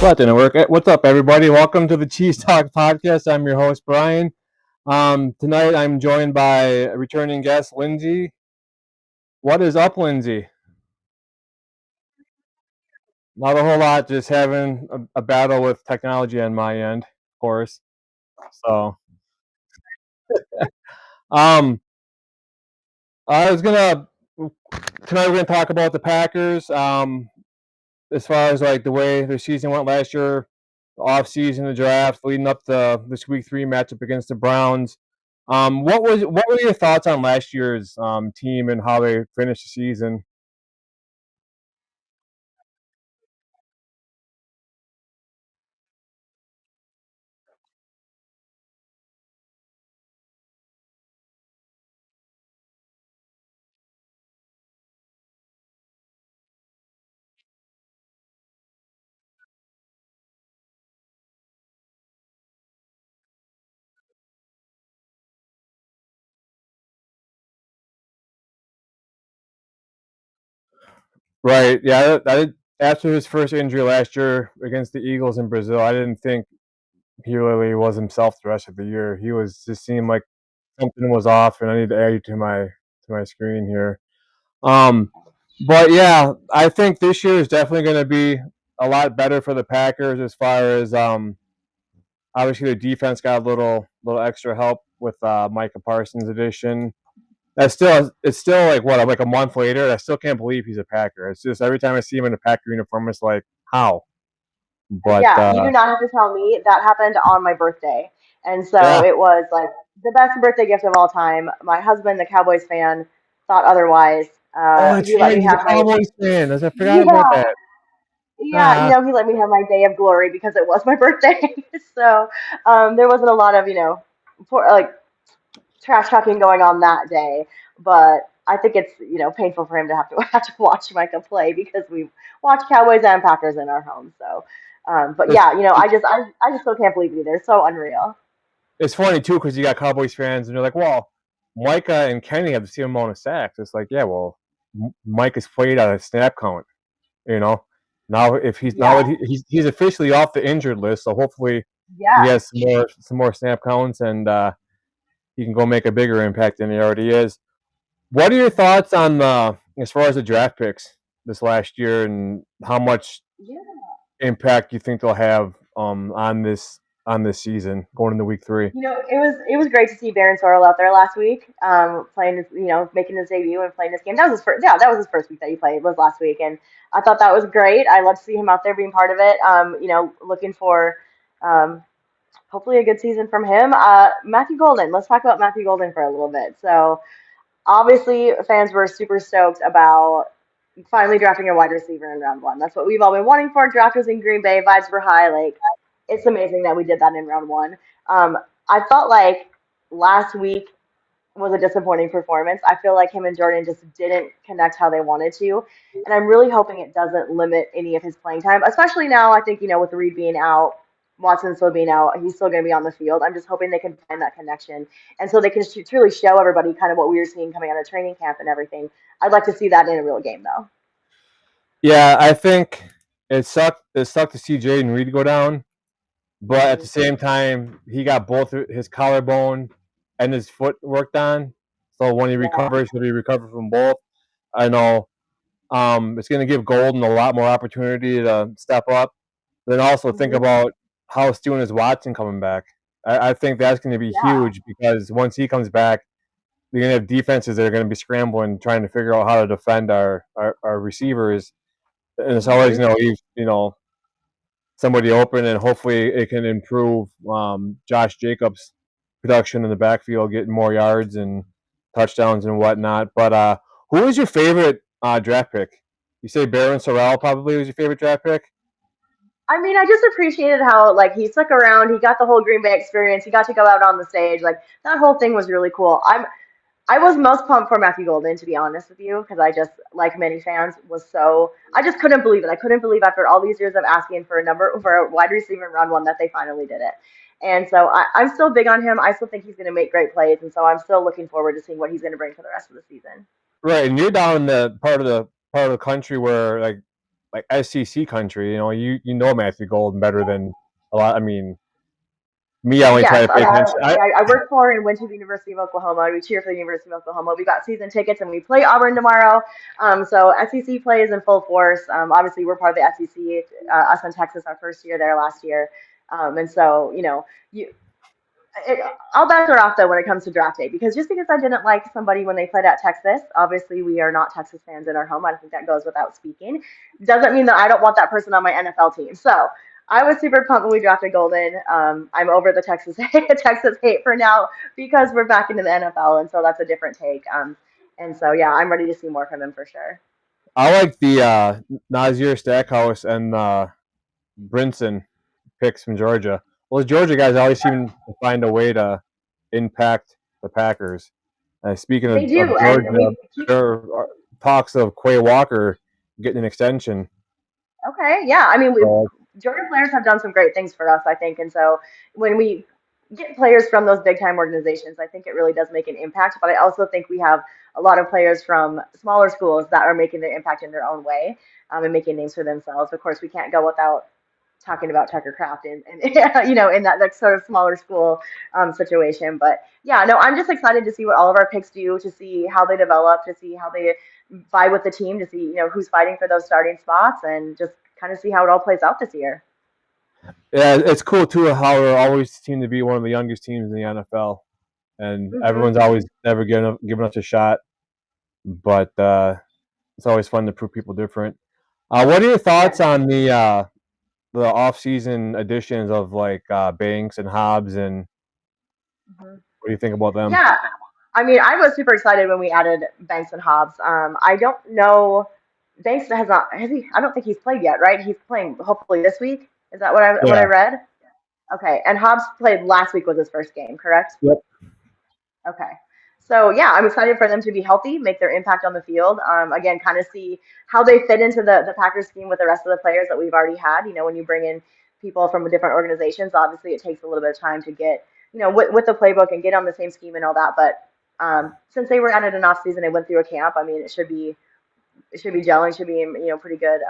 That didn't work. What's up, everybody? Welcome to the CheezeTalk podcast. I'm your host, Brian. Tonight, I'm joined by returning guest, Lindsey. What is up, Lindsey? Not a whole lot. Just having a battle with technology on my end, of course. So, um, I was gonna tonight. We're gonna talk about the Packers. As far as like the way their season went last year, the off season, the draft, leading up to this week 3 matchup against the Browns. What were your thoughts on last year's team and how they finished the season? Right. Yeah. After his first injury last year against the Eagles in Brazil, I didn't think he really was himself the rest of the year. He was just seemed like something was off, and I need to add you to my screen here. Um, but yeah, I think this year is definitely going to be a lot better for the Packers as far as obviously the defense got a little extra help with Micah Parsons addition. It's still like what, like a month later. I still can't believe he's a Packer. It's just every time I see him in a Packer uniform, it's like how. But Yeah, you do not have to tell me. That happened on my birthday. And so yeah. it was like the best birthday gift of all time. My husband, the Cowboys fan, thought otherwise. Oh, that's He let right. me He's a have my, Cowboys fan. I forgot about yeah, that. yeah, Ah, he let me have my day of glory because it was my birthday. So there wasn't a lot of, like trash talking going on that day. But I think it's, painful for him to have to watch Micah play because we watch Cowboys and Packers in our home. So, but it's yeah, I just still can't believe it either. It's so unreal. it's funny too because you got Cowboys fans and you're like, well, Micah and Kenny have the same amount of sacks. It's like, yeah, well, Mike has played at a snap count. You know, now if he's now Yeah, that he's officially off the injured list, so hopefully he yeah. has some more snap counts and he can go make a bigger impact than he already is. What are your thoughts on the as far as the draft picks this last year and how much Yeah. impact you think they'll have on this season going into week 3? It was great to see Baron Sorrell out there last week, playing his, making his debut and playing this game. That was his first, yeah, that was his first week that he played was last week, and I thought that was great. I love to see him out there being part of it. Looking for, um, hopefully a good season from him. Matthew Golden. Let's talk about Matthew Golden for a little bit. So obviously, fans were super stoked about finally drafting a wide receiver in round one. That's what we've all been wanting for. Draft was in Green Bay. Vibes were high. Like, it's amazing that we did that in round one. I felt like last week was a disappointing performance. I feel like him and Jordan just didn't connect how they wanted to. And I'm really hoping it doesn't limit any of his playing time, especially now. I think, with Reed being out, Watson still being out, he's still going to be on the field. I'm just hoping they can find that connection. And so they can truly show everybody kind of what we were seeing coming out of training camp and everything. I'd like to see that in a real game, though. Yeah, I think it sucked to see Jaden Reed go down, but at the Hmm. same time, he got both his collarbone and his foot worked on. So when he Yeah. recovers, he'll be recovered from both. I know it's going to give Golden a lot more opportunity to step up. Then also think Hmm. about how soon is Watson coming back. I think that's going to be Yeah. huge because once he comes back, you're going to have defenses that are going to be scrambling, trying to figure out how to defend our receivers. And it's always Hmm. going to leave somebody open, and hopefully it can improve Josh Jacobs' production in the backfield, getting more yards and touchdowns and whatnot. But who was your favorite draft pick? You say Baron Sorrell probably was your favorite draft pick. I mean, I just appreciated how like he stuck around. He got the whole Green Bay experience. He got to go out on the stage. Like that whole thing was really cool. I was most pumped for Matthew Golden, to be honest with you, because I just, like many fans, I just couldn't believe it. I couldn't believe after all these years of asking for a wide receiver in round one that they finally did it. And so I'm still big on him. I still think he's going to make great plays, and so I'm still looking forward to seeing what he's going to bring for the rest of the season. Right, and you're down in the part of the country where like like SEC country. You know Matthew Golden better than a lot. I mean, me, I only try Yes, to pay attention. I work for and went to the University of Oklahoma. We cheer for the University of Oklahoma. We got season tickets and we play Auburn tomorrow. So SEC play is in full force. Obviously, we're part of the SEC. Us in Texas, our first year there last year. And so, you, it, all bets are off though when it comes to draft day because just because I didn't like somebody when they played at Texas, obviously we are not Texas fans in our home. I think that goes without speaking. Doesn't mean that I don't want that person on my NFL team. So I was super pumped when we drafted Golden. I'm over the Texas Texas hate for now because we're back into the NFL, and so that's a different take. And so yeah, I'm ready to see more from him for sure. I like the Nazir Stackhouse and Brinson picks from Georgia. Well, the Georgia guys always seem to find a way to impact the Packers. Speaking They of do, and Georgia, we keep. there are talks of Quay Walker getting an extension. Okay, yeah. I mean, So Jordan players have done some great things for us, I think, and so when we get players from those big time organizations, I think it really does make an impact. But I also think we have a lot of players from smaller schools that are making their impact in their own way, and making names for themselves. Of course, we can't go without talking about Tucker Craft and in that like sort of smaller school situation. But yeah, no, I'm just excited to see what all of our picks do, to see how they develop, to see how they vibe with the team, to see who's fighting for those starting spots, and just kind of see how it all plays out this year. yeah, it's cool too how we always seem to be one of the youngest teams in the NFL, and Hmm. everyone's always never given us a shot. But it's always fun to prove people different. What are your Yeah. thoughts on the off-season additions of like Banks and Hobbs, and Hmm. what do you think about them? Yeah. I mean, I was super excited when we added Banks and Hobbs. I don't know. Banks has not. Has he? I don't think he's played yet, right? He's playing hopefully this week. Is that what I Yeah. read? Okay. And Hobbs played last week was his first game, correct? Yep. Okay. So yeah, I'm excited for them to be healthy, make their impact on the field. Again, kind of see how they fit into the Packers scheme with the rest of the players that we've already had. When you bring in people from different organizations, obviously it takes a little bit of time to get, with the playbook and get on the same scheme and all that. But since they were added an off season and went through a camp, I mean, it should be gelling, should be pretty good,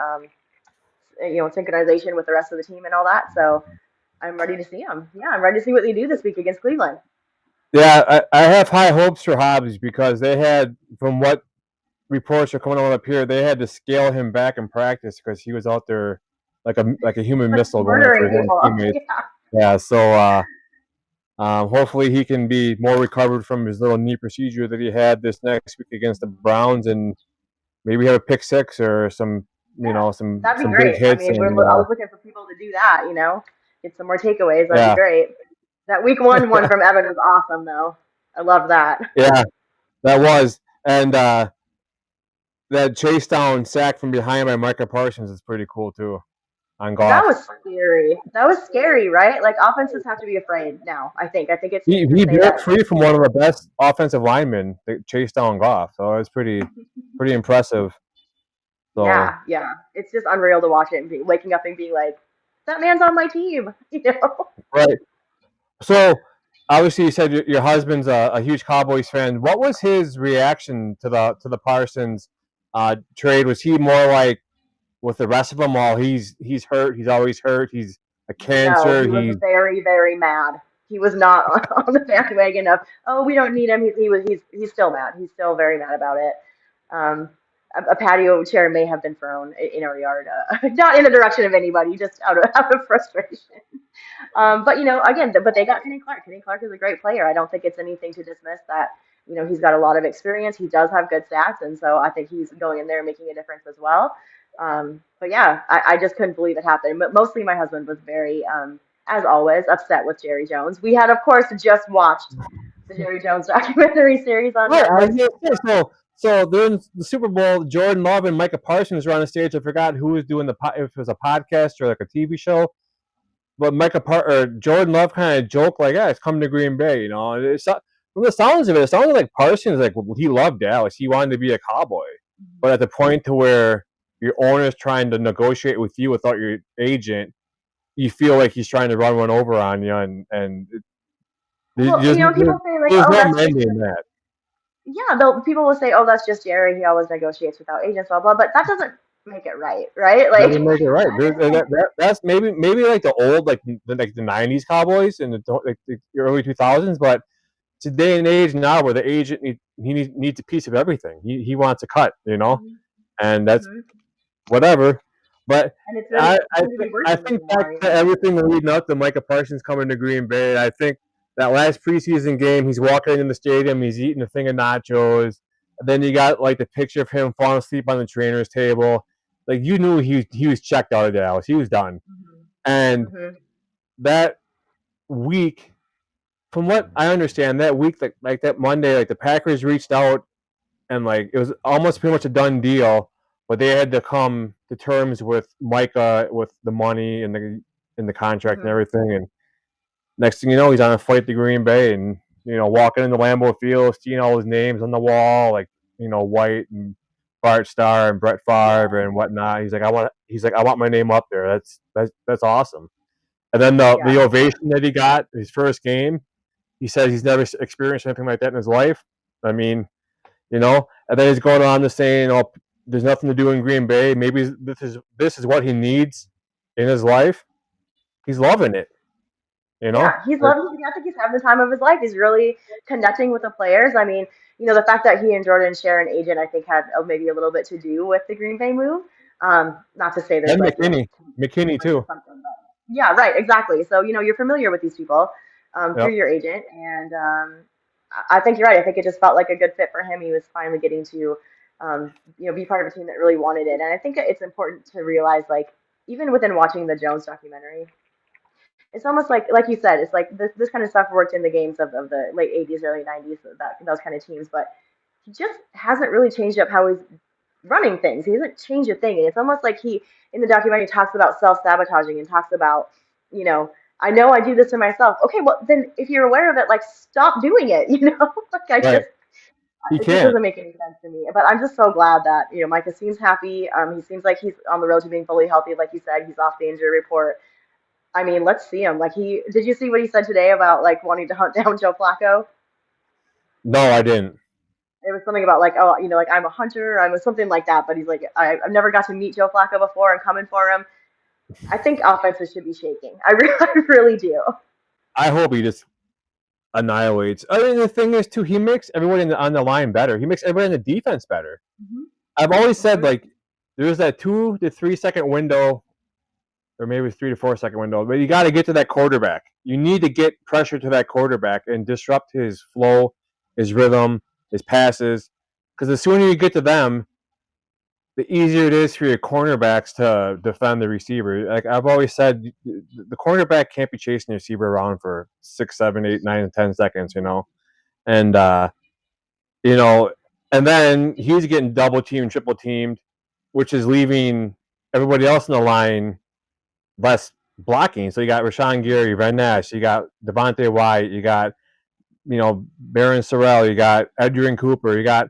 synchronization with the rest of the team and all that. So I'm ready to see them. Yeah, I'm ready to see what they do this week against Cleveland. Yeah, I have high hopes for Hobbs because they had, from what reports are coming on up here, they had to scale him back in practice because he was out there like a human Like missile going after murdering his own people. teammates. Yeah, so hopefully he can be more recovered from his little knee procedure that he had this next week against the Browns, and maybe have a pick six or some Yeah, that'd be some big great. I hits, mean, and I was looking for people to do that, get some more takeaways. That'd be yeah, great. That week one from Evan was awesome, though. I love that. yeah, that was. And that chase down sack from behind by Micah Parsons is pretty cool too on That Goff. was scary. That was scary, right? Like offenses have to be afraid now. I think it's safe to He say broke that. free from one of the best offensive linemen that chased down Goff, so it was pretty impressive. So Yeah, yeah. It's just unreal to watch it and waking up and being like, that man's on my team. right, so obviously you said your husband's a huge Cowboys fan. What was his reaction to the Parsons trade? Was he more like with the rest of them? All he's hurt. He's always hurt. He's a No, cancer. he was He's very, very mad. He was not on the bandwagon of, oh, we don't need him. He's still mad. He's still very mad about it. Um, a patio chair may have been thrown in our yard, not in the direction of anybody, just out of frustration. But again, but they got Kenny Clark. Kenny Clark is a great player. I don't think it's anything to dismiss that. He's got a lot of experience. He does have good stats, and so I think he's going in there and making a difference as well. But yeah, I just couldn't believe it happened. But mostly my husband was very, as always, upset with Jerry Jones. We had, of course, just watched the Jerry Jones documentary series on right. I Netflix. was gonna say, so during the Super Bowl, Jordan Love and Micah Parsons were on the stage. I forgot who was doing if it was a podcast or like a TV show. But Jordan Love kind of joked like, "Yeah, it's coming to Green Bay." From the sounds of it, it sounded like Parsons like he loved Dallas. He wanted to be a Cowboy, but at the point to where your owner is trying to negotiate with you without your agent, you feel like he's trying to run one over on you, and Well, people say like, there's oh, no that's just mending that. yeah. Though people will say, oh, that's just Jerry. He always negotiates without agents, blah blah. But that doesn't make it right, right? Doesn't Like make it right. I understand. That's maybe like the old like the '90s Cowboys and the early 2000s, but today and age now where the agent needs a piece of everything. He wants a cut, and that's Mm-hmm. whatever. But And it's really I seems to be I working think back anymore, you to know. everything leading up to Micah Parsons coming to Green Bay. I think that last preseason game, he's walking in the stadium, he's eating a thing of nachos. And then you got like the picture of him falling asleep on the trainer's table. Like you knew he was checked out of Dallas. He was done. Mm-hmm. And Mm-hmm. that week, from what I understand, that week, like that Monday, like the Packers reached out and like it was almost pretty much a done deal, but they had to come to terms with Micah with the money and the contract and Mm-hmm. everything. And next thing you know, he's on a flight to Green Bay, and walking into Lambeau Field, seeing all his names on the wall, like White and Bart Starr and Brett Yeah. Favre and whatnot. He's like, I want my name up there. That's awesome. And then the Yeah. ovation that he got his first game, he said he's never experienced anything like that in his life. I mean, and then he's going on to saying, "Oh, there's nothing to do in Green Bay. Maybe this is what he needs in his life." He's loving it, you know. Yeah, he's loving. I think he's having the time of his life. He's really connecting with the players. I mean, the fact that he and Jordan share an agent, I think, had maybe a little bit to do with the Green Bay move. Not to say there's And like McKinney rumors or too. something, but yeah, right, exactly. So you're familiar with these people through Yep. your agent, and I think you're right. I think it just felt like a good fit for him. He was finally getting to, be part of a team that really wanted it, and I think it's important to realize, like, even within watching the Jones documentary. It's almost like you said, it's like this kind of stuff worked in the games of the late '80s, early '90s, those kind of teams. But he just hasn't really changed up how he's running things. He hasn't changed a thing, and it's almost like he in the documentary talks about self-sabotaging and talks about, you know, I know I do this to myself. Okay, well then if you're aware of it, like stop doing it. Like I Right. just He it just can't. doesn't make any sense to me. But I'm just so glad that Micah seems happy. He seems like he's on the road to being fully healthy, like you said. He's off the injury report. I mean, let's see him. Like did you see what he said today about like wanting to hunt down Joe Flacco? No, I didn't. It was something about like, oh, like I'm a hunter, something like that. But he's like, I've never got to meet Joe Flacco before. I'm coming for him. I think offenses should be shaking. I really do. I hope he just annihilates. I mean, the thing is too, he makes everyone on the line better. He makes everyone in the defense better. Hmm. I've always said Hmm. like there's that 2 to 3 second window, or maybe 3 to 4 second window, but you got to get to that quarterback. You need to get pressure to that quarterback and disrupt his flow, his rhythm, his passes. Because the sooner you get to them, the easier it is for your cornerbacks to defend the receiver. Like I've always said, the cornerback can't be chasing the receiver around for 6, 7, 8, 9, and 10 seconds, and you know, and then he's getting double teamed, triple teamed, which is leaving everybody else in the line less blocking. So you got Rashawn Gary, Van Ness, you got Devontae White, you got Baron Sorrell, you got Edgerrin Cooper, you got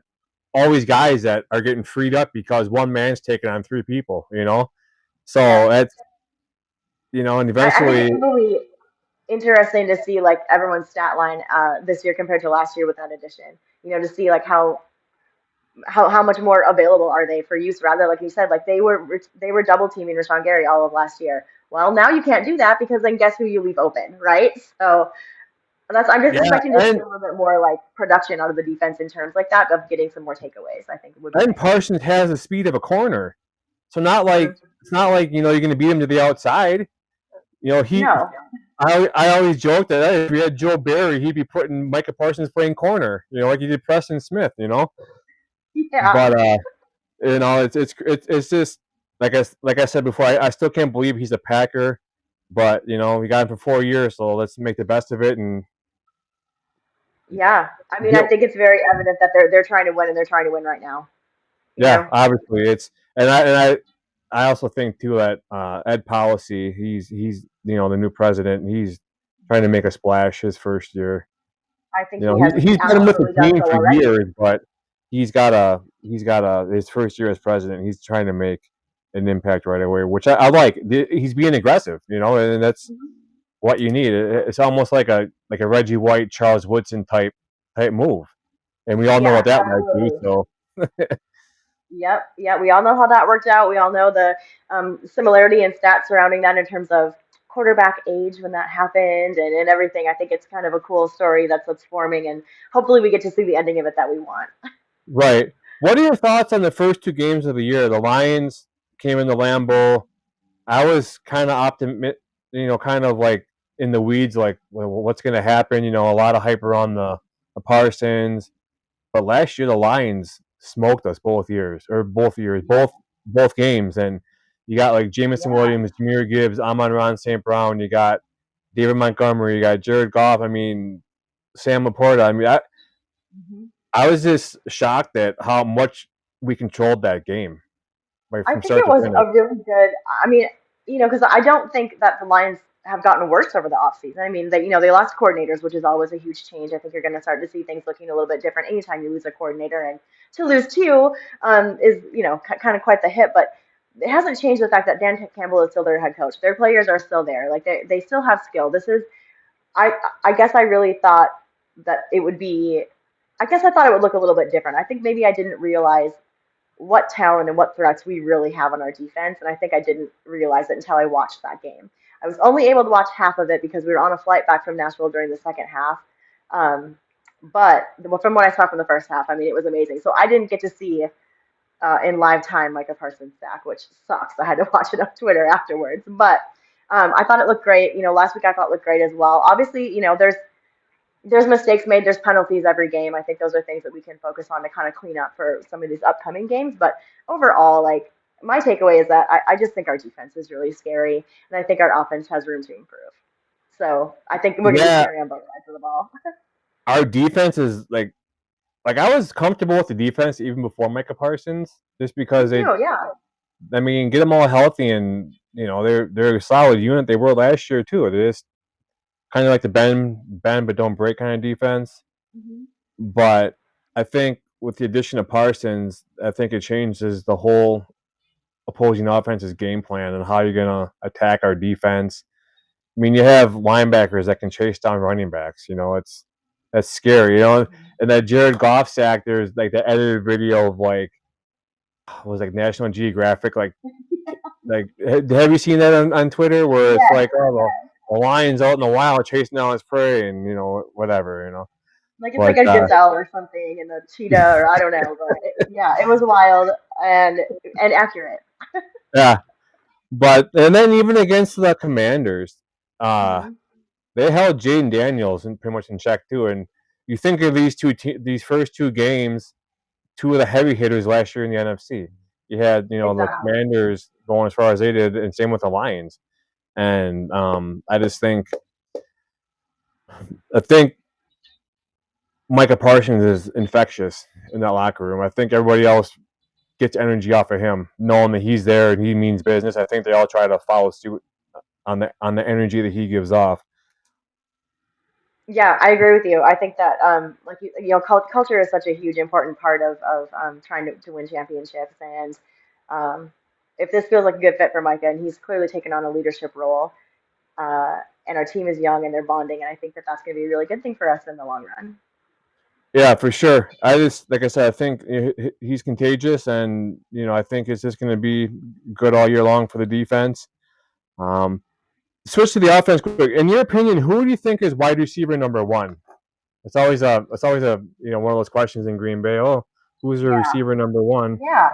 all these guys that are getting freed up because one man's taking on three people. Yeah. So that's and I think eventually, it's really interesting to see like everyone's stat line this year compared to last year with that addition. To see like how much more available are they for use rather like you said like they were double teaming Rashawn Gary all of last year. Well, now you can't do that because then guess who you leave open, right? So I'm just yeah, expecting to see and a little bit more like production out of the defense in terms like that of getting some more takeaways. I think would be and nice. Parsons has the speed of a corner, so not like Hmm. it's not like you're going to beat him to the outside. He No. I always joke that hey, if we had Joe Barry, he'd be putting Micah Parsons playing corner, like he did Preston Smith. Yeah. But it's just like I said before, I still can't believe he's a Packer, but we got him for 4 years, so let's make the best of it and Yeah. I mean, I get. think it's very evident that they're trying to win and they're trying to win right now. You Yeah, know? obviously it's and I also think too that Ed Policy, he's the new president, and he's trying to make a splash his first year. I think he has He's been with the absolutely done team so for already. years, but he's got his first year as president. He's trying to make an impact right away, which I like. He's being aggressive, and that's Mhm. what you need. It's almost like a Reggie White, Charles Woodson type move, and we all know Yeah, what that might do. absolutely. So Yep, yeah, we all know how that worked out. We all know the similarity in stats surrounding that in terms of quarterback age when that happened and everything. I think it's kind of a cool story that's forming, and hopefully we get to see the ending of it that we want. Right. What are your thoughts on the first two games of the year? The Lions came into Lambeau. I was kind of optimistic, kind of like in the weeds, like what's going to happen. A lot of hype around the Parsons, but last year the Lions smoked us both years, Yep. both games, and you got like Jamison Yeah. Williams, Jameer Gibbs, Amon-Ra St. Brown, you got David Montgomery, you got Jared Goff. I mean, Sam Laporta. I mean, Mhm. I was just shocked at how much we controlled that game, like I from think start it to was finish. a really good. I mean, because I don't think that the Lions have gotten worse over the offseason. I mean, they lost coordinators, which is always a huge change. I think you're going to start to see things looking a little bit different anytime you lose a coordinator, and to lose two is kind of quite the hit. But it hasn't changed the fact that Dan Campbell is still their head coach. Their players are still there. Like they still have skill. This is I I guess I really thought that it would be. I guess I thought it would look a little bit different. I think maybe I didn't realize what talent and what threats we really have on our defense. And I think I didn't realize it until I watched that game. I was only able to watch half of it because we were on a flight back from Nashville during the second half. Um, but from what I saw from the first half, I mean, it was amazing. So I didn't get to see in live time Micah Parsons stack, which sucks. I had to watch it on Twitter afterwards. But I thought it looked great. Last week I thought it looked great as well. Obviously, there's mistakes made, there's penalties every game. I think those are things that we can focus on to kind of clean up for some of these upcoming games. But overall, like my takeaway is that I just think our defense is really scary, and I think our offense has room to improve. So I think we're going to be Yeah, scary on both sides of the ball. our defense is like I was comfortable with the defense even before Micah Parsons, just Me because too. Yeah. I mean, get them all healthy, and they're a solid unit. They were last year too. They're just kind of like the bend but don't break kind of defense. Hmm. But I think with the addition of Parsons, I think it changes the whole opposing offense's game plan and how you're gonna attack our defense. I mean, you have linebackers that can chase down running backs. That's scary. And that Jared Goff sack. There's like the edited video of like was like National Geographic. Have you seen that on Twitter where it's Yes. like, oh, the lion's out in the wild chasing down his prey and whatever. Like it's like But a gazelle or something, and a cheetah, or I don't know. But yeah, it was wild and accurate. yeah, and then even against the Commanders, uh, Hmm. they held Jaden Daniels pretty much in check too. And you think of these first two games, two of the heavy hitters last year in the NFC. You had the Exactly. Commanders going as far as they did, and same with the Lions. And I just think Micah Parsons is infectious in that locker room. I think everybody else gets energy off of him, knowing that he's there and he means business. I think they all try to follow suit on the energy that he gives off. Yeah, I agree with you. I think that, like culture is such a huge important part of trying to win championships. And um, if this feels like a good fit for Micah, and he's clearly taken on a leadership role, uh, and our team is young and they're bonding, and I think that that's going to be a really good thing for us in the long run. Yeah, for sure. I just like I said, I think he's contagious, and I think it's just going to be good all year long for the defense. Um, Switch to the offense quick. In your opinion, who do you think is wide receiver number one? It's always a one of those questions in Green Bay. Oh, who's the Yeah, receiver number one? yeah.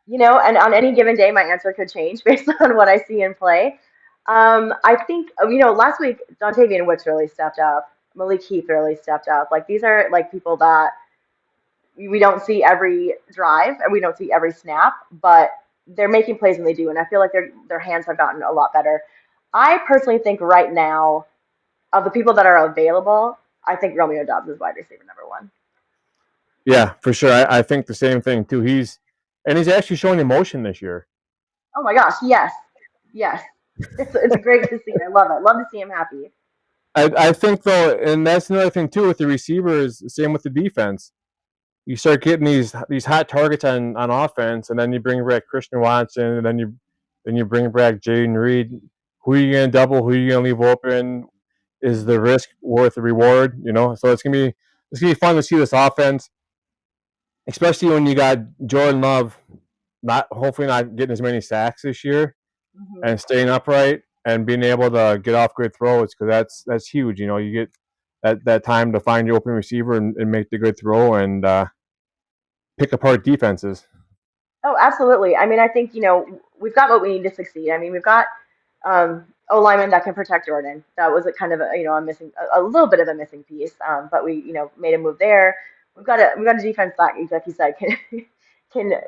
And on any given day, my answer could change based on what I see in play. I think, last week, Dontavian Wicks really stepped up. Malik Heath really stepped up. Like, these are like people that we don't see every drive and we don't see every snap, but they're making plays when they do. And I feel like their hands have gotten a lot better. I personally think right now, of the people that are available, I think Romeo Dobbs is wide receiver number one. Yeah, for sure. I think the same thing too. He's actually showing emotion this year. Oh my gosh, yes. Yes. It's great to see. I love it. Love to see him happy. I think though, and that's another thing too with the receivers. Same with the defense. You start getting these hot targets on offense, and then you bring back Christian Watson, and then you bring back Jaden Reed. Who are you gonna double? Who are you gonna leave open? Is the risk worth the reward? So it's gonna be fun to see this offense, especially when you got Jordan Love hopefully not getting as many sacks this year Hmm. and staying upright and being able to get off good throws because that's huge. You get that time to find your open receiver and make the good throw and pick apart defenses. Oh, absolutely. I mean, I think, we've got what we need to succeed. I mean, we've got O lineman that can protect Jordan. That was a kind of a missing, a little bit of a missing piece. But we, made a move there. We've got a defense that, like you said, can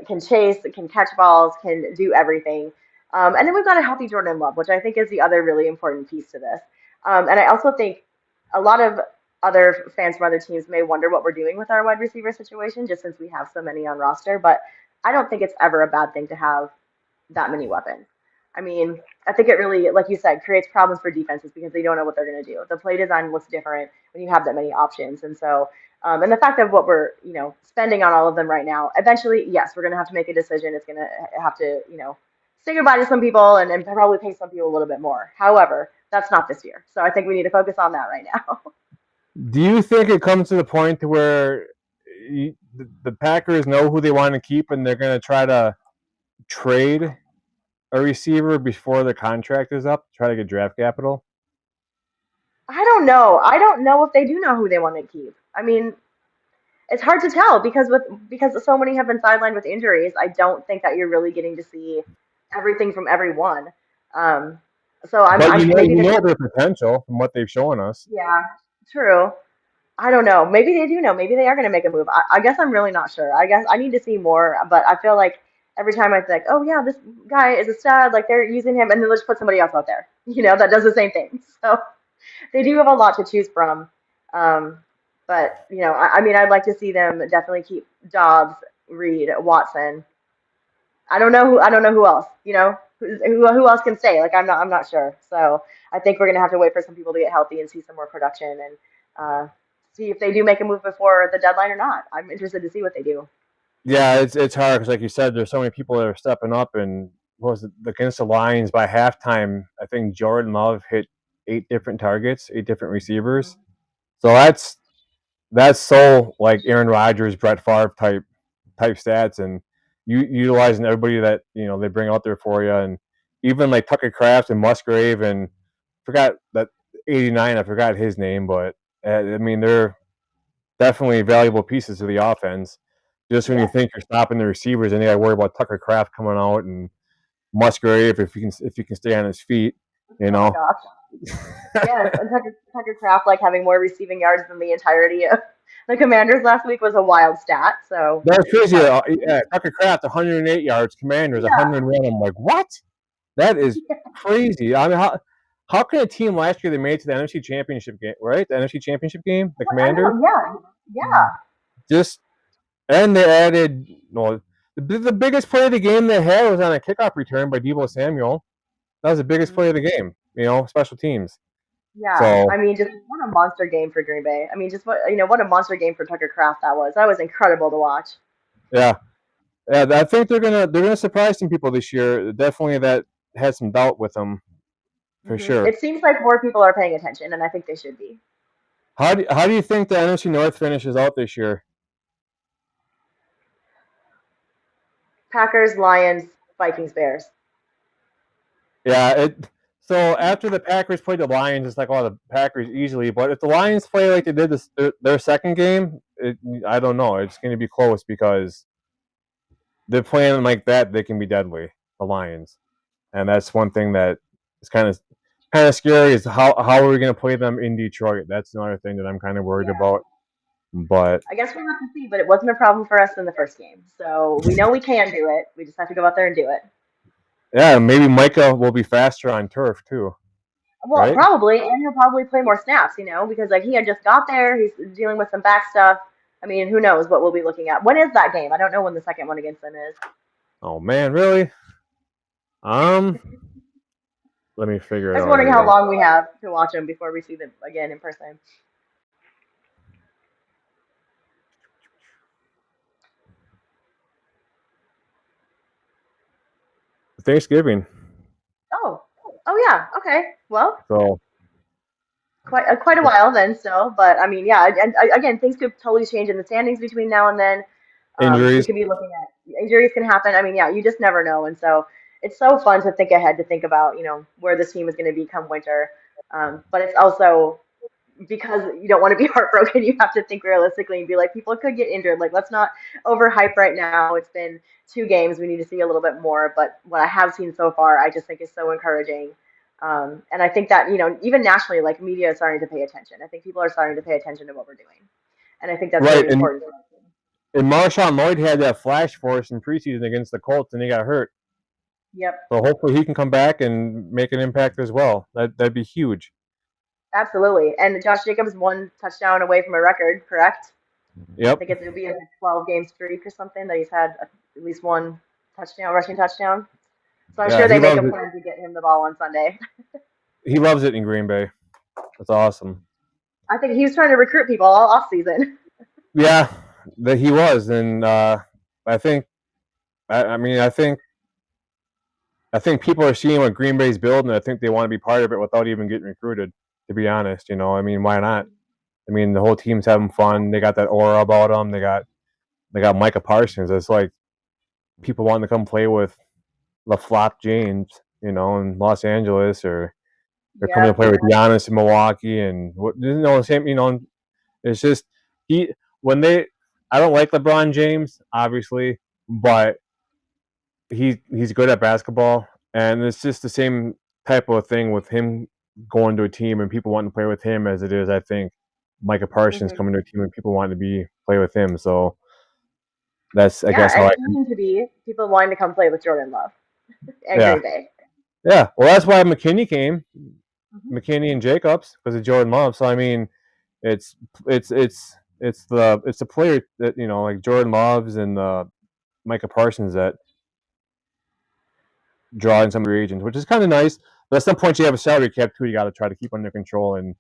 can chase, can catch balls, can do everything. And then we've got a healthy Jordan Love, which I think is the other really important piece to this. And I also think a lot of other fans from other teams may wonder what we're doing with our wide receiver situation, just since we have so many on roster. But I don't think it's ever a bad thing to have that many weapons. I mean, I think it really, like you said, creates problems for defenses because they don't know what they're going to do. The play design looks different when you have that many options. And so, and the fact of what we're, spending on all of them right now, eventually, yes, we're going to have to make a decision. It's going to have to, say goodbye to some people and probably pay some people a little bit more. However, that's not this year. So I think we need to focus on that right now. Do you think it comes to the point to where the Packers know who they want to keep and they're going to try to trade a receiver before their contract is up, try to get draft capital? I don't know. I don't know if they do know who they want to keep. I mean, it's hard to tell because so many have been sidelined with injuries. I don't think that you're really getting to see everything from everyone. Um, so I'm, But I'm you maybe know they're their potential from what they've shown us. yeah, true. I don't know. Maybe they do know. Maybe they are going to make a move. I guess I'm really not sure. I guess I need to see more. But I feel like every time I think, oh yeah, this guy is a stud, like they're using him, and then they'll just put somebody else out there, that does the same thing. So they do have a lot to choose from. Um, but I mean, I'd like to see them definitely keep Dobbs, Reed, Watson. I don't know who else. Who else can stay? Like I'm not sure. So I think we're gonna have to wait for some people to get healthy and see some more production and see if they do make a move before the deadline or not. I'm interested to see what they do. Yeah, it's hard because, like you said, there's so many people that are stepping up. And what was it against the Lions by halftime? I think Jordan Love hit 8 different targets, 8 different receivers. So that's so like Aaron Rodgers, Brett Favre type stats, and you utilizing everybody that they bring out there for you, and even like Tucker Kraft and Musgrave and forgot that 89. I forgot his name, but I mean they're definitely valuable pieces of the offense. Just when you Yes. think you're stopping the receivers, and you got to worry about Tucker Kraft coming out and Musgrave if he can stay on his feet, you Oh my know. gosh. Yes, and Tucker Kraft like having more receiving yards than the entirety of the Commanders last week was a wild stat. So That's crazy. uh, Yeah, Tucker Kraft, 108 yards. Commanders, yeah, 101. I'm like, what? That is crazy. I mean, how can a team last year they made it to the NFC Championship game, right? The NFC Championship game, the I Commanders, know. Yeah, yeah, just and they added no. The biggest play of the game they had was on a kickoff return by Deebo Samuel. That was the biggest play of the game. Special teams. yeah. So I mean, just what a monster game for Green Bay. I mean, just what a monster game for Tucker Kraft that was. That was incredible to watch. yeah, yeah. I think they're gonna surprise some people this year. Definitely that had some doubt with them for sure. It seems like more people are paying attention, and I think they should be. How do you think the NFC North finishes out this year? Packers, Lions, Vikings, Bears. Yeah, so after the Packers played the Lions, it's like, oh, the Packers easily. But if the Lions play like they did their second game, I don't know. It's going to be close because they're playing like that. They can be deadly, the Lions, and that's one thing that is kind of scary. Is how are we going to play them in Detroit? That's another thing that I'm kind of worried Yeah, about. But I guess we'll have to see, but it wasn't a problem for us in the first game, so we know we can do it. We just have to go out there and do it. yeah, maybe Micah will be faster on turf too, Well, right? probably, and he'll probably play more snaps, because like he had just got there, he's dealing with some back stuff. I mean, who knows what we'll be looking at? When is that game? I don't know when the second one against them is. Oh man, really? Um, Let me figure I it was out wondering how here. long we have to watch them before we see them again in person. Thanksgiving. Oh, oh yeah, okay. Well, So quite a while then still, but I mean, yeah, and again, things could totally change in the standings between now and then. We injuries. could be looking at injuries can happen. I mean, yeah, you just never know. And so it's so fun to think ahead, to think about, where this team is going to be come winter. But it's also because you don't want to be heartbroken, you have to think realistically and be like, people could get injured. Like, let's not overhype right now. It's been 2 games. We need to see a little bit more. But what I have seen so far, I just think is so encouraging. And I think that, even nationally, like media is starting to pay attention. I think people are starting to pay attention to what we're doing. And I think that's Right, really and important. and Marshawn Lloyd had that flash for us in preseason against the Colts, and he got hurt. Yep, So hopefully he can come back and make an impact as well. That'd be huge. absolutely. And Josh Jacobs 1 touchdown away from a record, correct? I Yep. think it'll be a 12-game streak or something that he's had at least one touchdown, rushing touchdown. So I'm Yeah, sure they he make a loves it. plan to get him the ball on Sunday. He loves it in Green Bay. That's awesome. I think he was trying to recruit people all off season. Yeah, that he was, and I think. I mean, I think people are seeing what Green Bay's building. I think they want to be part of it without even getting recruited. To be honest, I mean, why not? I mean, the whole team's having fun. They got that aura about them. They got Micah Parsons. It's like people wanting to come play with LaFlop James, in Los Angeles, or they're coming to Yep. play with Giannis in Milwaukee, and same. It's just he when they. I don't like LeBron James, obviously, but he's good at basketball, and it's just the same type of thing with him going to a team and people wanting to play with him as it is. I think Micah Parsons hmm coming to a team and people wanting to play with him. So that's I Yeah, guess how and I soon to be people wanting to come play with Jordan Love and yeah Green Bay. yeah. Well, that's why McKinney came, hmm McKinney and Jacobs because of Jordan Love. So I mean, it's it's the player that like Jordan Love's and Micah Parsons that draw in some of the agents, which is kind of nice. But at some point, you have a salary cap too. You got to try to keep under control and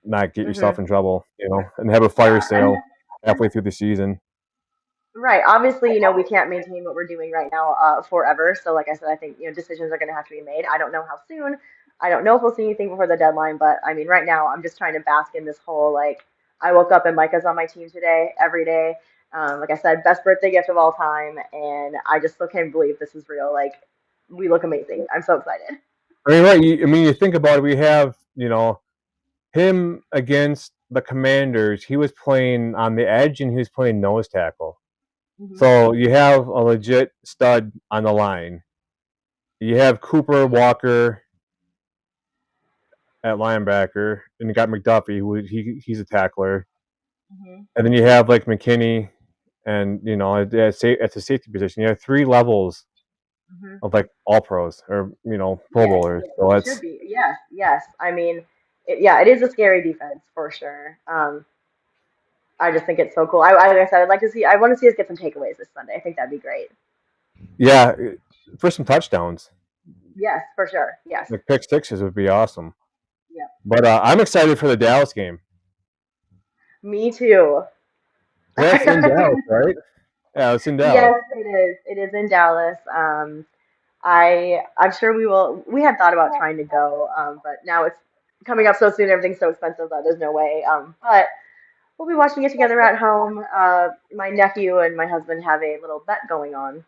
not get yourself hmm in trouble, and have a fire Yeah, and sale halfway through the season. right. Obviously, we can't maintain what we're doing right now forever. So, like I said, I think decisions are going to have to be made. I don't know how soon. I don't know if we'll see anything before the deadline. But I mean, right now, I'm just trying to bask in this whole like I woke up and Micah's on my team today every day. Like I said, best birthday gift of all time, and I just still can't believe this is real. Like we look amazing. I'm so excited. I mean, right? I mean, you think about it. We have him against the Commanders. He was playing on the edge and he was playing nose tackle. hmm So you have a legit stud on the line. You have Cooper Walker at linebacker, and you got McDuffie, who he's a tackler, hmm and then you have like McKinney, and at the safety position, you have three levels hmm of like all pros or Pro Yes, Bowlers. So it should that's be. Yes, yes. I mean, yeah, it is a scary defense for sure. I just think it's so cool. Like I said, I'd like to see. I want to see us get some takeaways this Sunday. I think that'd be great. yeah, for some touchdowns, Yes, for sure. Yes. like pick sixes would be awesome. Yep. But I'm excited for the Dallas game. Me too. That's in Dallas, right? Yeah, it's in Dallas. Yes, it is. It is in Dallas. I'm sure we will. We had thought about trying to go, but now it's coming up so soon. Everything's so expensive that there's no way. But we'll be watching it together at home. My nephew and my husband have a little bet going on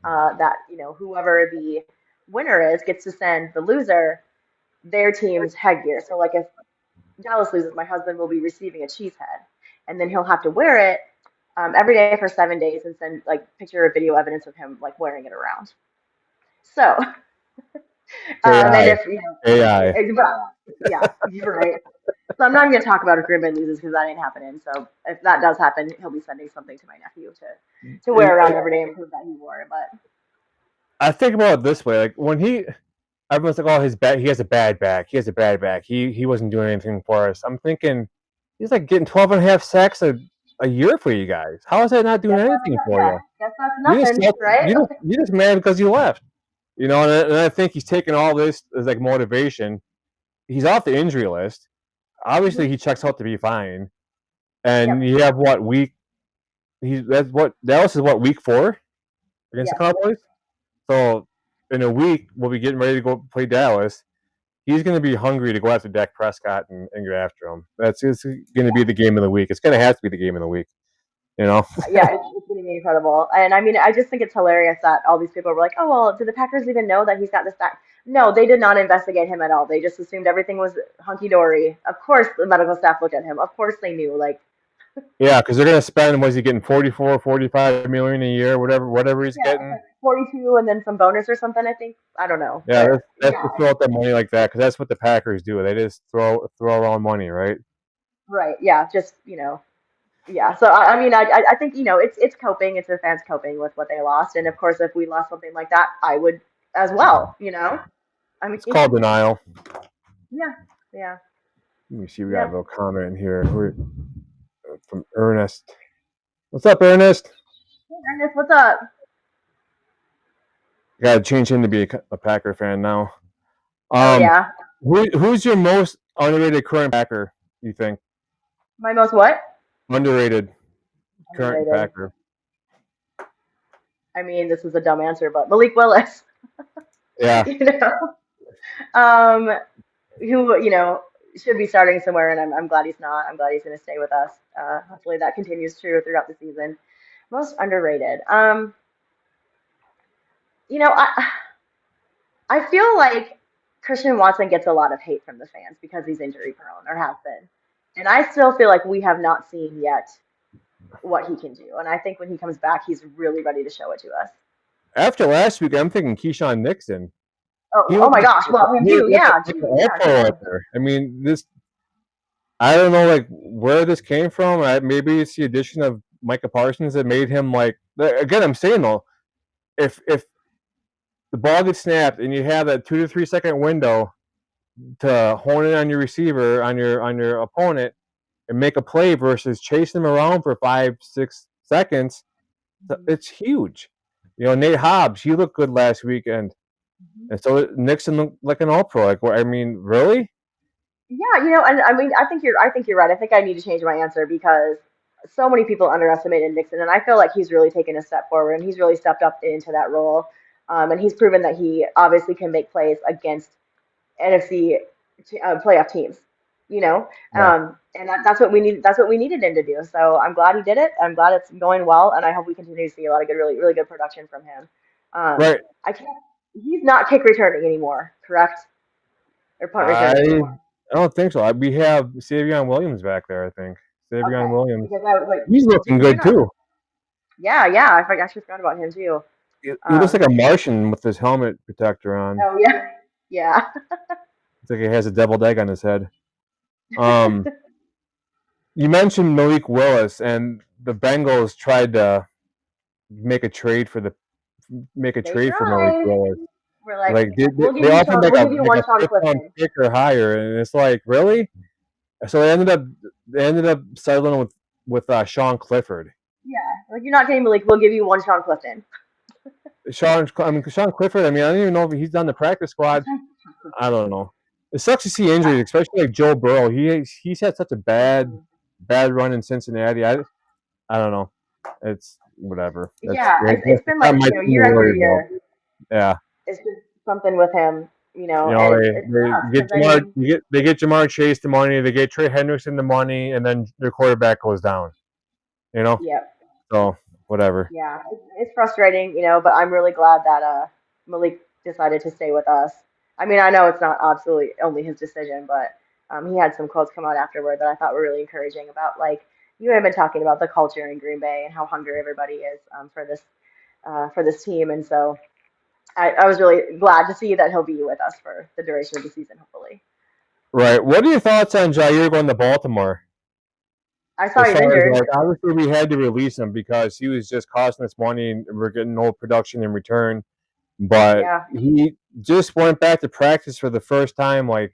that whoever the winner is gets to send the loser their team's headgear. So like if Dallas loses, my husband will be receiving a cheese head, and then he'll have to wear it every day for 7 days and send like picture or video evidence of him like wearing it around. So and AI, if AI. well, yeah, you're right. So I'm not even gonna talk about if Green Bay loses because that ain't happening. So if that does happen, he'll be sending something to my nephew to wear around every day and prove that he wore it. But I think about it this way: like when everyone's like, "Oh, he has a bad back. He has a bad back. He wasn't doing anything for us." I'm thinking he's like getting 12 and a half sacks a year for you guys. How is that not doing guess anything that's for yeah, you? guess that's You just nothing, right? you just mad because you left. And I think he's taking all this as like motivation. He's off the injury list. Obviously, hmm he checks out to be fine. Yep. And you have what week? That's what Dallas is. What week 4 against the Yes. Cowboys? So in a week, we'll be getting ready to go play Dallas. He's going to be hungry to go after Dak Prescott and go after him. It's going to be the game of the week. It's going to have to be the game of the week. You know? Yeah, it's going to be incredible. And I mean, I just think it's hilarious that all these people were like, oh, well, do the Packers even know that he's got this back? No, they did not investigate him at all. They just assumed everything was hunky dory. Of course, the medical staff looked at him. Of course, they knew. Like, Yeah, because they're gonna spend. Was he getting 44, 45 million a year, whatever he's yeah, it's getting? like 42 and then some bonus or something, I think. I don't know. Yeah, But that's yeah, to throw out the money like that because that's what the Packers do. They just throw around money, right? right. Yeah, just, yeah. So, I mean, I think, it's coping. It's the fans coping with what they lost. And of course, if we lost something like that, I would as well. I mean, It's called denial. yeah, yeah, Let me see. We got a yeah. little comment here from Ernest. What's up, Ernest? Hey, Ernest, what's up? Got to change him to be a Packer fan now. Oh Um, yeah. who's your most underrated current Packer? You think My most what? underrated current Underrated. Packer? I mean, this is a dumb answer, but Malik Willis, Yeah, you know, um, who should be starting somewhere, and I'm glad he's not. I'm glad he's going to stay with us. Hopefully that continues true throughout the season. Most underrated. You know, I feel like Christian Watson gets a lot of hate from the fans because he's injury prone or has been, and I still feel like we have not seen yet what he can do. And I think when he comes back, he's really ready to show it to us. after last week, I'm thinking Keyshawn Nixon. Oh, He oh looked my gosh. Well, him too. Yeah, like an geez, all yeah, pro right sure. there. I mean, this I don't know like where this came from. Maybe it's the addition of Micah Parsons that made him like. Again, I'm saying though, if the ball gets snapped and you have that 2 to 3 second window to hone in on your receiver on your opponent and make a play versus chasing them around for 5 6 seconds, Hmm. it's huge. Nate Hobbs, he looked good last weekend, Hmm. and so Nixon looked like an all pro. Like, I mean, really? Yeah, and I mean, I think you're right. I think I need to change my answer because so many people underestimated Nixon, and I feel like he's really taken a step forward, and he's really stepped up into that role. And he's proven that he obviously can make plays against NFC playoff teams. You know, Yeah. and that's what we need. That's what we needed him to do. So I'm glad he did it. I'm glad it's going well, and I hope we continue to see a lot of good, really, really good production from him. Right. I can't. He's not kick returning anymore, correct? Or punt returning I anymore. I don't think so. We have Savion Williams back there. I think Savion Okay, Williams. because I was like, He's looking you're good not. too. Yeah, yeah. Actually forgot about him too. He looks like Um. a Martian with his helmet protector on. Oh yeah, yeah. It's like he has a deviled egg on his head. Um, you mentioned Malik Willis, and the Bengals tried to make a trade for the make a They trade for Malik tried. Willis. We're like, Like they, they we'll give they you offered Sean. like We'll a give you like one a Sean fifth round Clifton. pick or higher, and it's like really. So they ended up settling with Sean Clifford. Yeah, like you're not getting Malik. We'll give you one Sean Clifton. Sean Clifford. I mean, I don't even know if he's done the practice squad. I don't know. It sucks to see injuries, especially like Joe Burrow. He's had such a bad Mhm. bad run in Cincinnati. I don't know. It's whatever. Yeah, it's It's been not like my team to year after worry about. year. Yeah, It's just something with him, and they it they sucks get because I Jamar mean, they get Jamar Chase the money. They get Trey Henderson the money, and then their quarterback goes down. You know, yeah, so whatever. yeah, it's frustrating, but I'm really glad that Malik decided to stay with us. I mean, I know it's not absolutely only his decision, but he had some quotes come out afterward that I thought were really encouraging about like you have been talking about the culture in Green Bay and how hungry everybody is for this team, and so I was really glad to see that he'll be with us for the duration of the season, hopefully. Right. What are your thoughts on Jair going to Baltimore? I saw As he's far as injured. like, obviously we had to release him because he was just costing us money and we're getting no production in return. But Yeah, he just went back to practice for the first time. Like,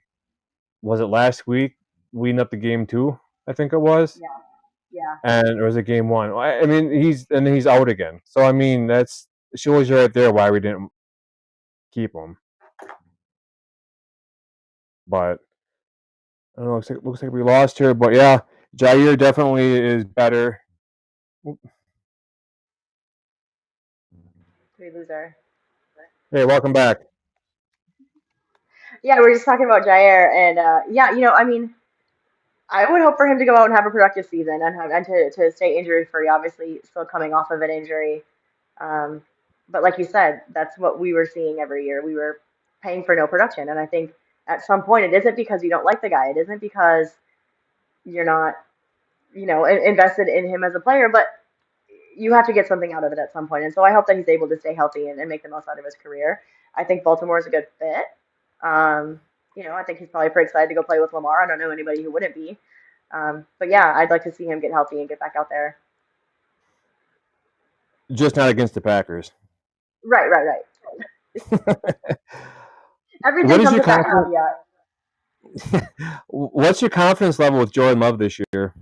was it last week, leading up to game two? I think it was, yeah, yeah. and or was it game one? I mean, he's out again. So I mean, that's shows you right there why we didn't keep him. But I don't know. Looks like we lost here. But yeah, Jair definitely is better. We lose our. Hey, welcome back. Yeah, we are just talking about Jair, and yeah, I mean, I would hope for him to go out and have a productive season and to stay injury free. Obviously, still coming off of an injury. Um, but like you said, that's what we were seeing every year. We were paying for no production, and I think at some point it isn't because you don't like the guy. It isn't because you're not, invested in him as a player, but you have to get something out of it at some point. And so I hope that he's able to stay healthy and make the most out of his career. I think Baltimore is a good fit. Um, I think he's probably pretty excited to go play with Lamar. I don't know anybody who wouldn't be. But yeah, I'd like to see him get healthy and get back out there. Just not against the Packers. Right, right, right. What Everything is comes your with that confidence? caveat. What's your confidence level with Jordan Love this year?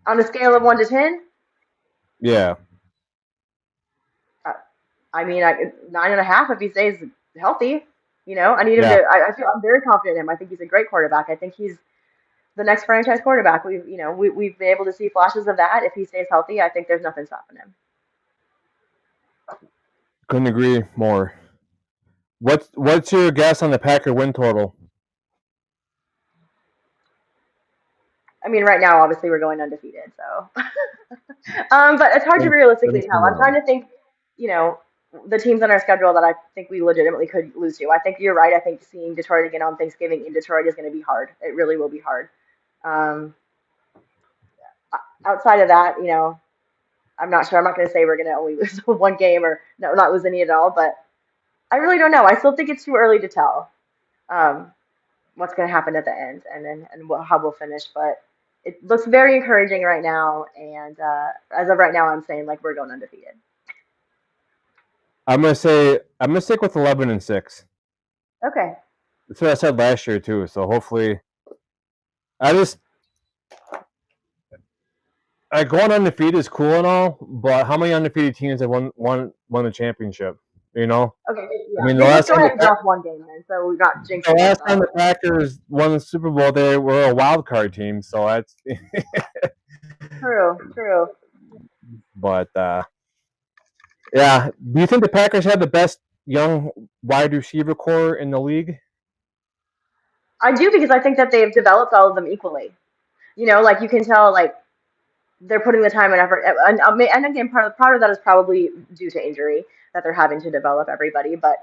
On a scale of 1 to 10, Yeah, uh, I mean, 9.5 if he stays healthy. I need him yeah. to. I'm very confident in him. I think he's a great quarterback. I think he's the next franchise quarterback. We've been able to see flashes of that. If he stays healthy, I think there's nothing stopping him. Couldn't agree more. What's your guess on the Packer win total? I mean, right now, obviously, we're going undefeated, so. But it's hard to realistically Win tell. I'm trying tomorrow. to think, you know, the teams on our schedule that I think we legitimately could lose to. I think you're right. I think seeing Detroit again on Thanksgiving in Detroit is going to be hard. It really will be hard. Um, Outside of that, I'm not sure. I'm not going to say we're going to only lose one game or no, not lose any at all, but I really don't know. I still think it's too early to tell um, what's going to happen at the end and how we'll finish. But it looks very encouraging right now. And as of right now, I'm saying like we're going undefeated. I'm gonna stick with 11-6. Okay. That's what I said last year too. So hopefully, I just going undefeated is cool and all, but how many undefeated teams have won the championship? You know, Okay. I Yeah. mean, Then let's go ahead and get off one game then, so we're not The jinxing last time ourselves. the Packers won the Super Bowl, they were a wild card team. So that's, True. True. but yeah. Do you think the Packers have the best young wide receiver core in the league? I do because I think that they've developed all of them equally. Like you can tell, like they're putting the time and effort, and again, part of that is probably due to injury that they're having to develop everybody. But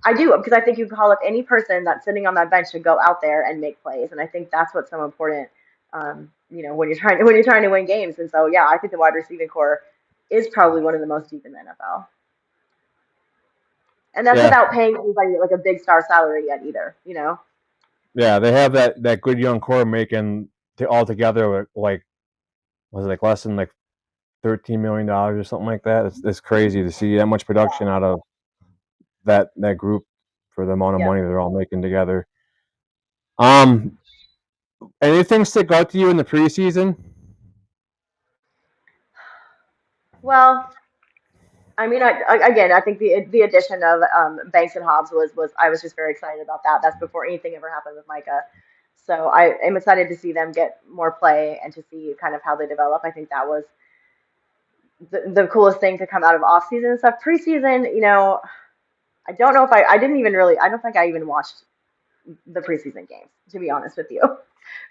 I do because I think you call up any person that's sitting on that bench to go out there and make plays, and I think that's what's so important. When you're trying to win games, and so yeah, I think the wide receiving core is probably one of the most deep in the NFL, and that's Yeah, without paying anybody like a big star salary yet either. yeah. They have that good young core making all together like was it like less than like $13 million or something like that. It's crazy to see that much production Yeah, out of that group for the amount of yeah. money they're all making together. Um, Anything stick out to you in the preseason? Well, I mean, again, I think the addition of Banks and Hobbs was I was just very excited about that. That's before anything ever happened with Micah. So I am excited to see them get more play and to see kind of how they develop. I think that was the coolest thing to come out of off season and stuff. Preseason, I don't know if I didn't even really I don't think I even watched the preseason games, to be honest with you.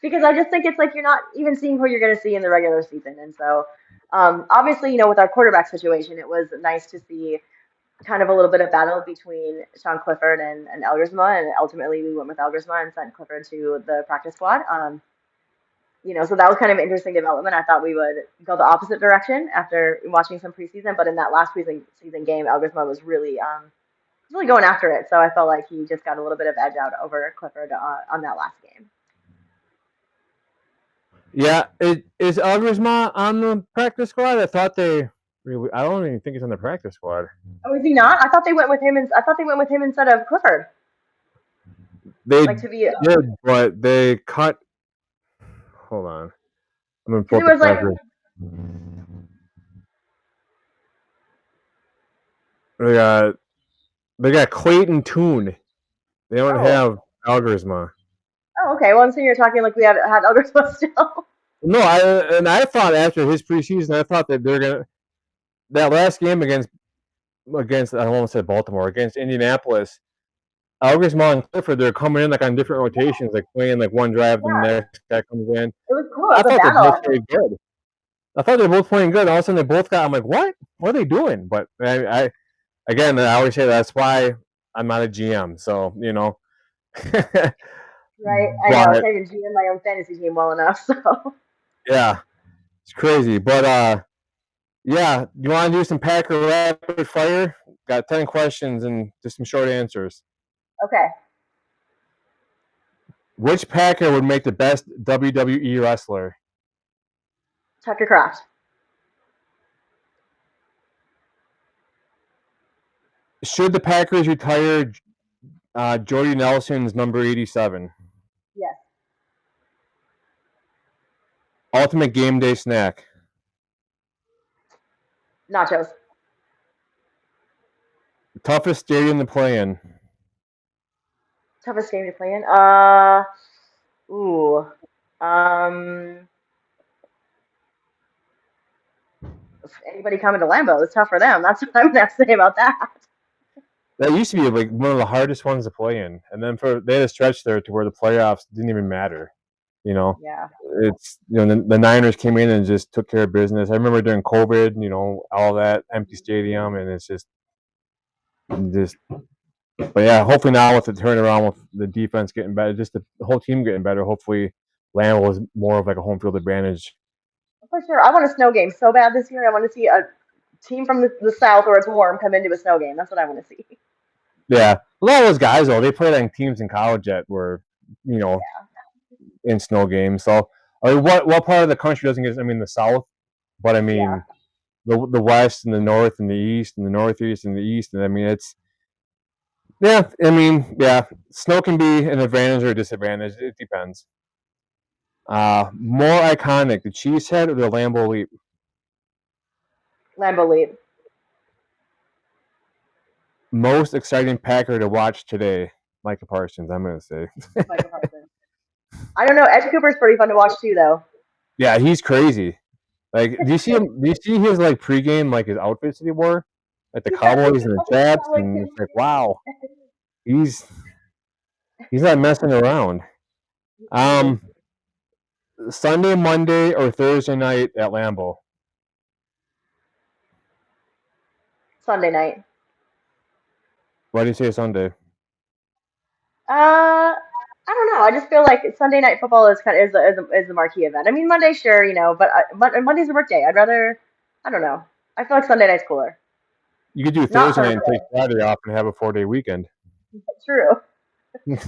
Because I just think it's like you're not even seeing who you're going to see in the regular season. And so, obviously, with our quarterback situation, it was nice to see kind of a little bit of battle between Sean Clifford and Elgersma, and ultimately we went with Elgersma and sent Clifford to the practice squad. So that was kind of an interesting development. I thought we would go the opposite direction after watching some preseason, but in that last season game, Elgersma was really going after it. So I felt like he just got a little bit of edge out over Clifford on that last game. Yeah, is Algersma on the practice squad? I thought they really. I don't even think he's on the practice squad. Oh, is he not? I thought they went with him, and I thought they went with him instead of Clifford, They like to be did, but they cut. Hold on, I'm gonna pull because up it the was like, Packers. They got they got Clayton Toon. They don't oh, have Algersma. oh, okay. Well, I'm saying you're talking like we had Elgersma still. No, I thought after his preseason, I thought that they're gonna that last game against I almost said Baltimore against Indianapolis. Alger Small and Clifford, they're coming in like on different rotations, like playing like one drive, the Yeah, next guy comes in. it was cool. I It was a thought they battle both out there. played good. I thought they were both playing good. All of a sudden, they both got. I'm like, what? What are they doing? But I again, I always say that's why I'm not a GM. So Right, I know. I but can't even GM my own fantasy team well enough. So yeah, it's crazy. But yeah, you want to do some Packer rapid fire? Got 10 questions and just some short answers. okay, Which Packer would make the best WWE wrestler? Tucker Craft. Should the Packers retire Jordy Nelson's number 87? Yes, Ultimate game day snack. nachos. Toughest stadium to play in. Toughest game to play in. Ooh. Um, Anybody coming to Lambeau? It's tough for them. That's what I'm gonna say about that. That used to be like one of the hardest ones to play in, and then they had a stretch there to where the playoffs didn't even matter. You know, Yeah. it's the Niners came in and just took care of business. I remember during COVID, all that empty stadium, and it's just. But yeah, hopefully now with the turnaround, with the defense getting better, just the whole team getting better. Hopefully, Lambeau is more of like a home field advantage. For sure. I want a snow game so bad this year. I want to see a team from the south where it's warm come into a snow game. That's what I want to see. Yeah, a lot of those guys though, they played on teams in college that were, you know, in snow games. So, I mean, what part of the country doesn't get? I mean, the South, but I Yeah. mean, the West and the North and the East and the Northeast and the East, and I mean, it's yeah. I mean, yeah, snow can be an advantage or a disadvantage. It depends. More iconic, the Cheesehead or the Lambeau Leap? Lambeau Leap. Most exciting Packer to watch today, Micah Parsons. I'm gonna say. Micah Parsons. I don't know. Edge Cooper's pretty fun to watch too, though. Yeah, he's crazy. Like, do you see him? Do you see his like pregame like his outfits that he wore, like the Yes, Cowboys and the I chaps, saw like and his it's like, wow, he's he's not messing around. really Um, Sunday, Monday, or Thursday night at Lambeau. Sunday night. Why do you say Sunday? I don't know. I just feel like Sunday night football is kind of is a marquee event. I mean, Monday, sure, but Monday's a work day. I'd rather. I don't know. I feel like Sunday night's cooler. You could do Not Thursday night and take Thursday. Friday off and have a 4-day weekend. True,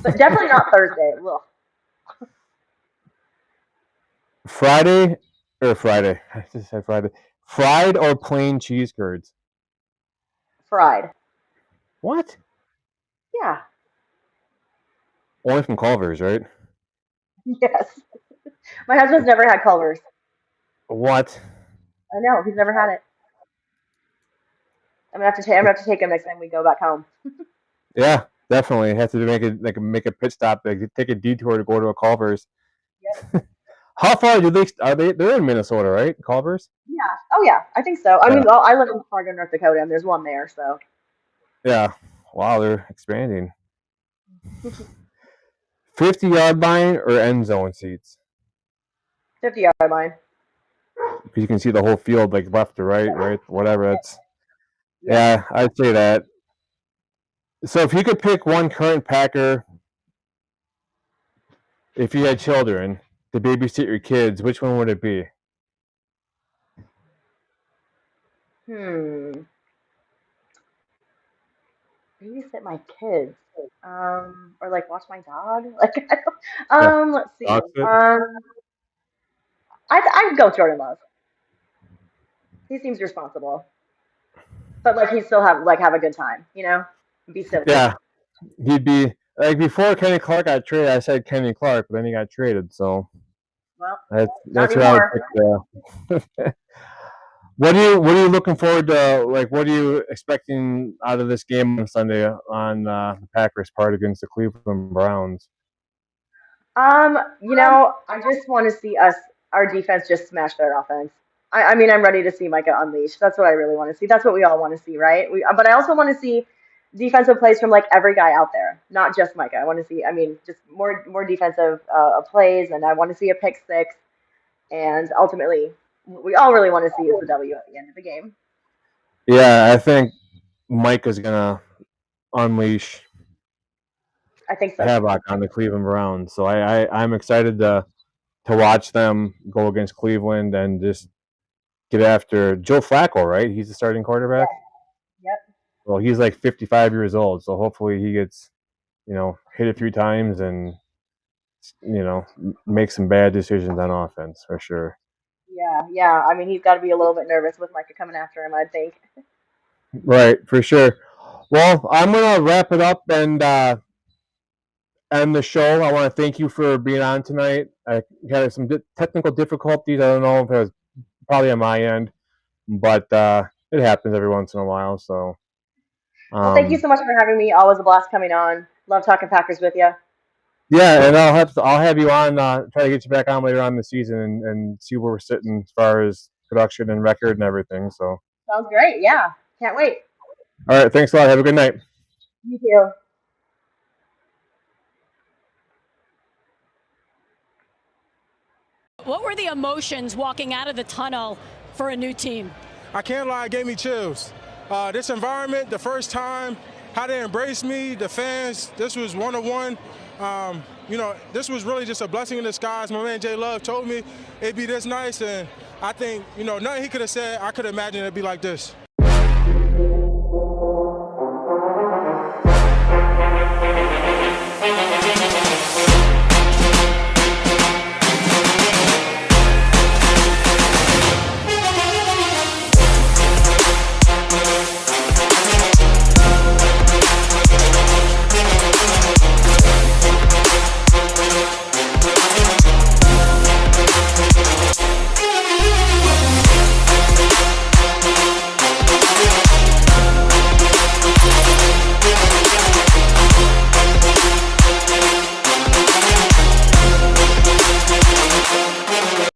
but definitely not Thursday. Ugh. Friday or Friday? I just said Friday. Fried or plain cheese curds? Fried. What? Yeah. Only from Culver's, right? Yes. My husband's never had Culver's. What? I know he's never had it. I'm gonna have to take him next time we go back home. Yeah, definitely. Have to make a pit stop. Like, take a detour to go to a Culver's. Yep. How far do they are they? They're in Minnesota, right? Culver's. Yeah. Oh yeah. I think so. I Yeah. mean, well, I live in Fargo, North Dakota, and there's one there. So Yeah. Wow, they're expanding. 50-yard line or end zone seats? 50-yard line. Because you can see the whole field, like left to right, whatever. That's Yep. yeah, I'd say that. So if you could pick one current Packer, if you had children to babysit your kids, which one would it be? Hmm. Babysit my kids. Or like watch my dog. Like, Yeah, let's see. dog sit. I'd go Jordan Love. He seems responsible, but like he still have a good time. Be silly. Yeah, he'd be like before Kenny Clark got traded. I said Kenny Clark, but then he got traded. So Well, not that's what I would anymore. pick. What are you looking forward to? Like, what are you expecting out of this game on Sunday on the Packers' part against the Cleveland Browns? I just want to see our defense just smash their offense. I mean, I'm ready to see Micah unleash. That's what I really want to see. That's what we all want to see, right? But I also want to see defensive plays from like every guy out there, not just Micah. I want to see, I mean, just more defensive plays, and I want to see a pick six. And ultimately, what we all really want to see is the W at the end of the game. Yeah, I think Mike is gonna unleash I think so too. havoc on the Cleveland Browns. So I'm excited to watch them go against Cleveland and just get after Joe Flacco, right? He's the starting quarterback. Yes. Yep. Well, he's like 55 years old, so hopefully he gets, hit a few times and make some bad decisions on offense for sure. Yeah. Yeah. I mean, he's got to be a little bit nervous with Micah coming after him, I'd think. Right, for sure. Well, I'm gonna wrap it up and end the show. I want to thank you for being on tonight. I had some technical difficulties. I don't know if it was probably on my end, but it happens every once in a while. So, Well, thank you um, so much for having me. Always a blast coming on. Love talking Packers with you. yeah, and I'll have you on. Try to get you back on later on in the season and see where we're sitting as far as production and record and everything. So, Sounds great. Yeah. Can't wait. all right, thanks a lot. Have a good night. You too. What were the emotions walking out of the tunnel for a new team? I can't lie, it gave me chills. This environment, the first time, how they embraced me, the fans, this was one-on-one. This was really just a blessing in disguise. My man Jay Love told me it'd be this nice, and I think, nothing he could have said, I could imagine it'd be like this.